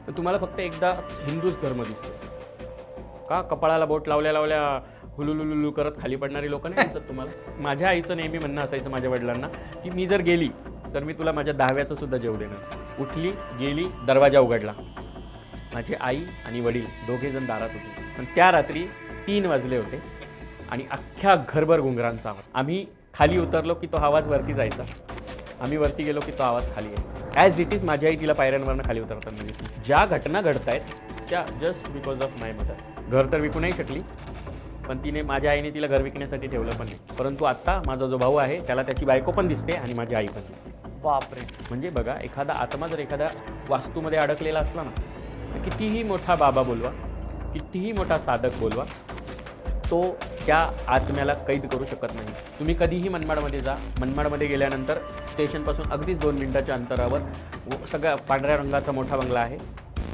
तर तुम्हाला फक्त एकदा हिंदूच धर्म दिसतो का? कपाळाला बोट लावल्या लावल्या हुलुलुलुलू करत खाली पडणारी लोक नाही दिसत तुम्हाला? माझ्या आईचं नेहमी म्हणणं असायचं माझ्या वडिलांना की मी जर गेली तर मी तुला माझ्या 10व्याचं सुद्धा जेवू देणार. उठली गेली, दरवाजा उघडला, माझी आई आणि वडील दोघेजण दारात होते. पण त्या रात्री 3 वाजले होते आणि अख्ख्या घरभर घुंगरांचा आवाज. आम्ही खाली उतरलो की तो आवाज वरती जायचा, आम्ही वरती गेलो की तो आवाज खाली यायचा. ॲज इट इज माझी आई तिला पायऱ्यांवरनं खाली उतरताना दिसली. ज्या घटना घडत आहेत त्या just because of my mother. घर तर विकू नाही शकली, पण तिने, माझ्या आईने तिला घर विकण्यासाठी ठेवलं पण नाही. परंतु आत्ता माझा जो भाऊ आहे त्याला त्याची बायको पण दिसते आणि माझी आई पण दिसते. बापरे. म्हणजे बघा, एखादा आत्मा जर एखाद्या वास्तूमध्ये अडकलेला असला ना, तर कितीही मोठा बाबा बोलवा, कितीही मोठा साधक बोलवा, तो त्या आत्म्याला कैद करू शकत नाही. तुम्ही कधीही मनमाडमध्ये जा. मनमाडमध्ये गेल्यानंतर स्टेशनपासून अगदीच 2 मिनिटाच्या अंतरावर सगळ्या पांढऱ्या रंगाचा मोठा बंगला आहे.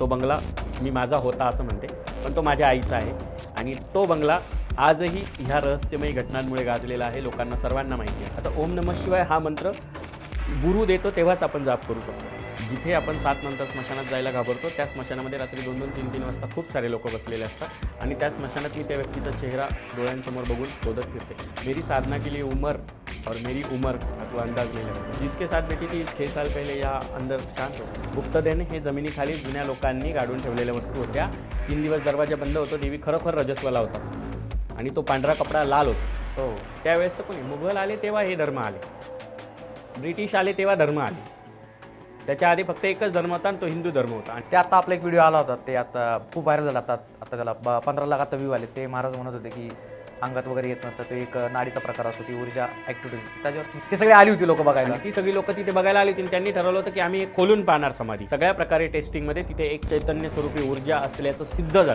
तो बंगला मी माझा होता असं म्हणते, पण तो माझ्या आईचा आहे. आणि तो बंगला आजही ह्या रहस्यमयी घटनांमुळे गाजलेला आहे. लोकांना सर्वांना माहिती आहे. आता ओम नमः शिवाय हा मंत्र गुरु देतो तेव्हाच आपण जाप करू शकतो. जिथे आपण 7 नंतर स्मशानात जायला घाबरतो, त्या स्मशानामध्ये रात्री 2-2, 3-3 वाजता खूप सारे लोक बसलेले असतात आणि त्या स्मशानात मी त्या व्यक्तीचा चेहरा डोळ्यांसमोर बघून शोधत फिरते. मेरी साधना के लिए उमर और मेरी उमर तो अंदाज नहीं लगा. जिसके साथ बेटी थी 6 साल पहले या अंदर शांत होता. गुप्तधन हे जमिनीखाली जुन्या लोकांनी गाडून ठेवलेल्या वस्तू होत्या. 3 दिवस दरवाजा बंद होतो. देवी खरोखर रजस्वला होता आणि तो पांढरा कपडा लाल होता. हो, त्यावेळेस तर कोणी मुघल आले तेव्हा हे धर्म आले, ब्रिटिश आले तेव्हा धर्म आले. त्याच्या आधी फक्त एकच धर्म होता आणि तो हिंदू धर्म होता. आणि ते आता आपला एक व्हिडिओ आला होता, ते आता खूप व्हायरल झाला. आता त्याला 15 लाख आता व्ह्यू आले. ते महाराज म्हणत होते की अंगात वगैरे येत नसतं, तो एक नाडीचा प्रकार असतो, ती ऊर्जा ॲक्टिव्हिटी. त्याच्यावर ते सगळे आली होती लोक बघायला. ती सगळी लोक तिथे बघायला आली होती. त्यांनी ठरवलं होतं की आम्ही खोलून पाहणार समाधी. सगळ्या प्रकारे टेस्टिंगमध्ये तिथे एक चैतन्य स्वरूपी ऊर्जा असल्याचं सिद्ध झालं.